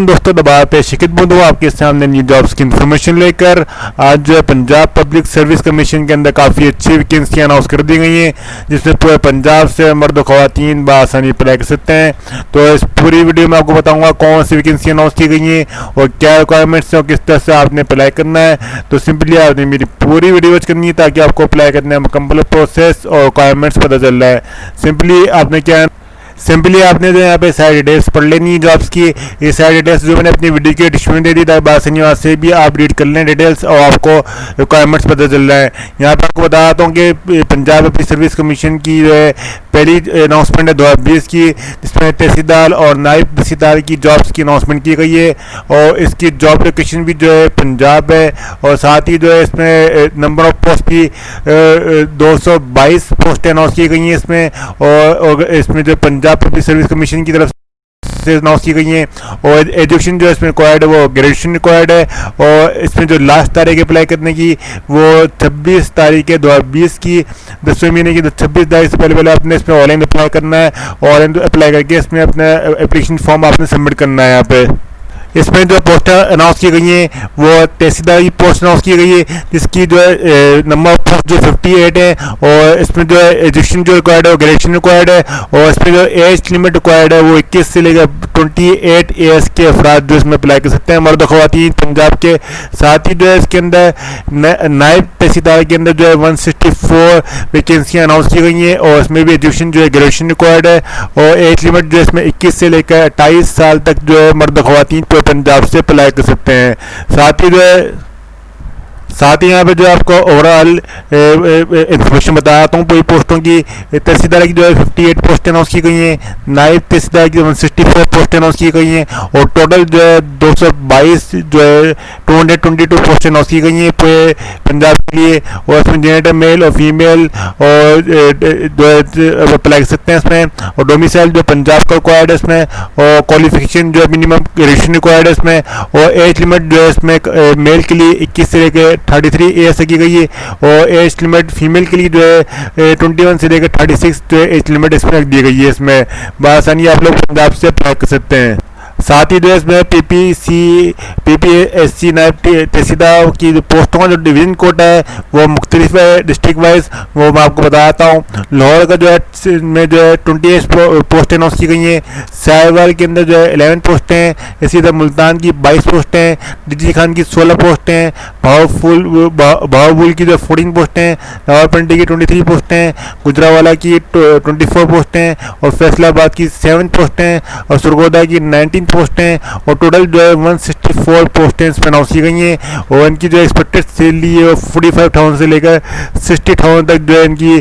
वालेकुम दोस्तों, दबाव पे शिकित बुंदू आपके सामने न्यू जॉब्स की इन्फॉर्मेशन लेकर। आज जो है पंजाब पब्लिक सर्विस कमीशन के अंदर काफ़ी अच्छी वैकेंसियाँ अनाउंस कर दी गई हैं, जिसमें पूरे पंजाब से मर्द ख़वातीन बआसानी अप्लाई कर सकते हैं। तो इस पूरी वीडियो में आपको बताऊंगा कौन सी वैकेंसी अनाउंस की गई हैं और क्या रिक्वायरमेंट्स हैं और किस तरह से आपने अप्लाई करना है। तो सिंपली आपने मेरी पूरी वीडियो वॉच करनी है ताकि आपको अप्लाई करने में मुकम्मल प्रोसेस और रिक्वायरमेंट्स पता चल रहा है। सिंपली आपने जो यहाँ पे सारी डिटेल्स पढ़ लेनी है जॉब्स की। ये सारी डिटेल्स जो मैंने अपनी वीडियो के डिस्क्रिप्शन में दे दी ताकि बासानी वहाँ से भी आप रीड कर लें डिटेल्स और आपको रिक्वायरमेंट्स पता चल रहा है। यहाँ पर आपको बताता हूँ कि पंजाब पब्लिक सर्विस कमीशन की जो है पहली अनाउंसमेंट है 2020 की, जिसमें तहसीलदार और नायब तहसीलदार की जॉब्स की अनाउंसमेंट की गई है और इसकी जॉब लोकेशन भी जो है पंजाब है। और साथ ही जो है इसमें नंबर ऑफ पोस्ट भी 222 पोस्टें अनाउंस की गई हैं इसमें। और इसमें जो पंजाब पब्लिक सर्विस कमीशन की तरफ से अनाउंस की गई हैं। और एजुकेशन जो है इसमें रिक्वायर्ड है वो ग्रेजुएशन रिक्वायर्ड है। और इसमें जो लास्ट तारीख अप्लाई करने की वो 26 तारीख है 2020 की 10वें महीने की। 26 तारीख से पहले आपने इसमें ऑनलाइन अप्लाई करना है। ऑनलाइन अप्लाई करके इसमें अपना एप्लीकेशन फॉर्म आपने सबमिट करना है। यहाँ पे इसमें जो पोस्ट अनाउंस की गई हैं वो तहसीलदार की पोस्ट अनाउंस की गई है, जिसकी जो है नंबर ऑफ पोस्ट जो 58 है। और इसमें जो है एजुकेशन जो रिक्वायर्ड है वो ग्रेजुएशन रिक्वायर्ड है। और इसमें जो एज लिमिट रिक्वायर्ड है वो 21 से लेकर 28 ईयर्स के अफराद जो इसमें अप्लाई कर सकते हैं, मर्द ख़वातीन पंजाब के। साथ ही जो है इसके अंदर नायब तहसीलदार के अंदर जो है 164 वैकेंसियाँ अनाउंस की गई हैं। और इसमें भी एजुकेशन जो है ग्रेजुएशन रिक्वायर्ड है। और एज लिमिट जो है इसमें 21 से लेकर 28 साल तक जो है मर्द ख़वातीन पंजाब से अप्लाई कर सकते हैं। साथ ही यहाँ पे जो आपको ओवरऑल इंफॉर्मेशन बताता हूँ पूरी पोस्टों की। तहसीलदार की जो है 58 पोस्टें अनाउंस की गई हैं, नायब तहसीलदार की 164 पोस्टें अनाउंस की गई हैं। और टोटल जो है 222 जो है 222 पोस्टें अनाउंस की गई हैं पूरे पंजाब के लिए। और इसमें जेंडर मेल और फीमेल और जो है अप्लाई कर सकते हैं इसमें। और डोमिसाइल जो पंजाब का रिक्वायर्ड है इसमें। और क्वालिफिकेशन जो है मिनिमम ग्रेजुएशन रिक्वायर्ड है इसमें। और एज लिमिट जो है इसमें मेल के लिए 21 से लेकर 33 ईयर्स की गई है। और एज लिमिट फीमेल के लिए जो है 21 से लेकर 36 जो है एज लिमिट इसमें रख दी गई है। इसमें बआसानी आप लोग पंजाब से अप्लाई कर सकते हैं। साथ ही जो है इसमें पीपीएससी नायब तहसीलदार की जो पोस्टों का जो डिवीजन कोड है वो मुख्तलिफ है डिस्ट्रिक्ट वाइज, वो मैं आपको बताता हूँ। लाहौर का जो है में जो है 28 पोस्टें अनाउंस की गई हैं। साहिवाल के अंदर जो है 11 पोस्टें हैं। इसी तरह मुल्तान की 22 पोस्टें हैं। डिजी खान की 16 पोस्टें हैं। भावपुर की जो 14 पोस्टें हैं। रावलपिंडी की 23 पोस्टें हैं। गुजरावाला की 24 पोस्टें हैं। और फैसलाबाद की 7 पोस्टें हैं। और सरगोदा की 19 पोस्टें। और टोटल जो है 164 पोस्टें इसमें अनाउंस की गई हैं। और इनकी जो एक्सपेक्टेड सैलरी है वो 45,000 से लेकर 60,000 तक जो है इनकी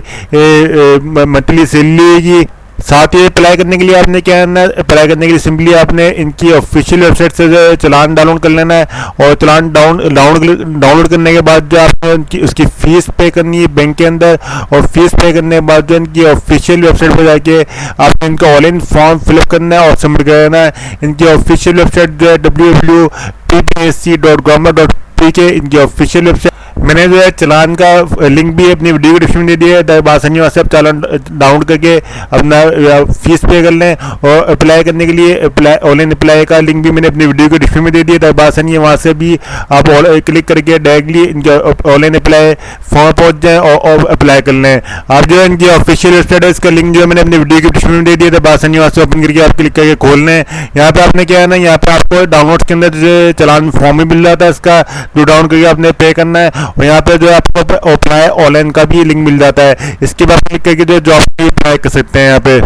मंथली सैलरी है। साथ ही अप्लाई करने के लिए आपने क्या करना है, अप्लाई करने के लिए सिंपली आपने इनकी ऑफिशियल वेबसाइट से जो है चलान डाउनलोड कर लेना है। और चलान डाउनलोड करने के बाद जो आपने उसकी फ़ीस पे करनी है बैंक के अंदर। और फीस पे करने के बाद जो इनकी ऑफिशियल वेबसाइट पर जाके आपने इनका ऑनलाइन फॉर्म फिलअप करना है और सबमिट करना है। इनकी ऑफिशियल वेबसाइट जो है www.ppsc.government.pk इनकी ऑफिशियल वेबसाइट। मैंने जो है चलान का लिंक भी अपनी वीडियो के डिस्क्रिप्शन में दे दिया है, बासानी वहाँ से आप चालान डाउनलोड करके अपना फीस पे कर लें। और अप्लाई करने के लिए ऑनलाइन अप्लाई का लिंक भी मैंने अपनी वीडियो के डिस्क्रिप्शन में दे दिया है, बासानी वहाँ से भी आप क्लिक करके डायरेक्टली इनके ऑनलाइन अप्लाई फॉर्म पहुँच जाएँ और अप्लाई कर लें। आप जो है इनकी ऑफिशियल वेबसाइट है इसका लिंक जो है मैंने अपनी वीडियो के डिस्क्रिप्शन में दे दिया था, बासानी वहाँ से ओपन करके आप क्लिक करके खोल लें। यहाँ पर आपने क्या है ना, यहाँ पर आपको डाउनलोड के अंदर जो चलान फॉर्म भी मिल जाता है, इसका जो डाउनलोड करके आपने पे करना है। और यहाँ पे जो है आपको अप्लाई ऑनलाइन का भी लिंक मिल जाता है, इसके बाद क्लिक करके जो जॉब भी अप्लाई कर सकते हैं यहाँ पे।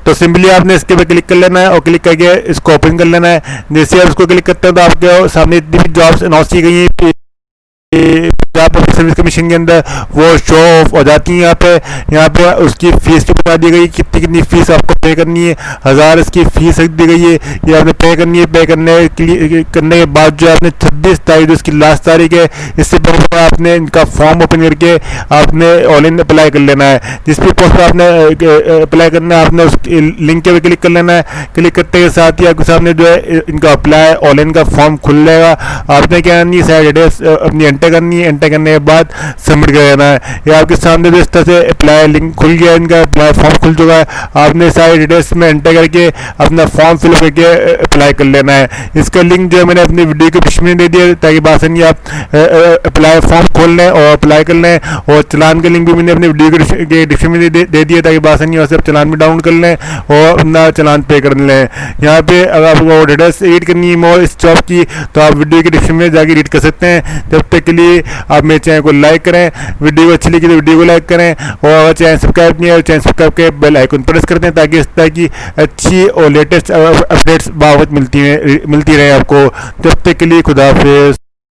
तो सिंपली आपने इसके पे क्लिक कर लेना है और क्लिक करके इसको ओपन कर लेना है। जैसे आप इसको क्लिक करते हैं तो आपके सामने इतनी भी जॉब्स अनाउंस की गई हैं पंजाब पब्लिक सर्विस कमीशन के अंदर वो शो ऑफ हो जाती है। यहाँ पे उसकी फीस भी बता दी गई, कितनी फीस आपको पे करनी है। 1000 इसकी फीस रख दी गई है, ये आपने पे करनी है। पे करने के बाद जो आपने 26 तारीख जो इसकी लास्ट तारीख है, इससे पहले आपने इनका फॉर्म ओपन करके आपने ऑनलाइन अप्लाई कर लेना है। जिस भी पोस्ट पर आपने अप्लाई करना है आपने उस लिंक के क्लिक कर लेना है। क्लिक करते के साथ ही आपके सामने जो है इनका अप्लाई ऑनलाइन का फॉर्म खुल जाएगा। आपने क्या करनी है, सारी डिटेल्स अपनी एंटर करनी है। एंटर करने के बाद सबमिट कर देना है। ये आपके सामने भी इस तरह से अप्लाई लिंक खुल गया, इनका अप्लाई फॉर्म खुल चुका है। आपने सारी डिटेल्स में एंटर करके अपना फॉर्म फिल करके अप्लाई कर लेना है। इसका लिंक जो है मैंने अपनी वीडियो के डिस्क्रिप्शन में दे दिया, ताकि बासानी आप अप्लाई फॉर्म खोल लें और अप्लाई कर लें। और चलान का लिंक भी मैंने अपनी वीडियो के डिस्क्रिप्शन में दे दिया, ताकि बासानी वहाँ से आप चलान भी डाउनलोड कर लें और अपना चलान पे कर लें। यहाँ पे अगर आपको डिटेल्स रीड करनी है मोर इस जॉब की, तो आप वीडियो के डिस्क्रिप्शन में जाके रीड कर सकते हैं। जब तक के लिए आप मेरे चैनल को लाइक करें, वीडियो को अच्छी लगी तो वीडियो को लाइक करें, और अगर चैनल सब्सक्राइब नहीं है तो चैनल सब्सक्राइब के बेल आइकन प्रेस कर दें, ताकि इस तरह की अच्छी और लेटेस्ट अपडेट्स बावत मिलती रहे आपको। जब तक के लिए खुदा हाफिज़।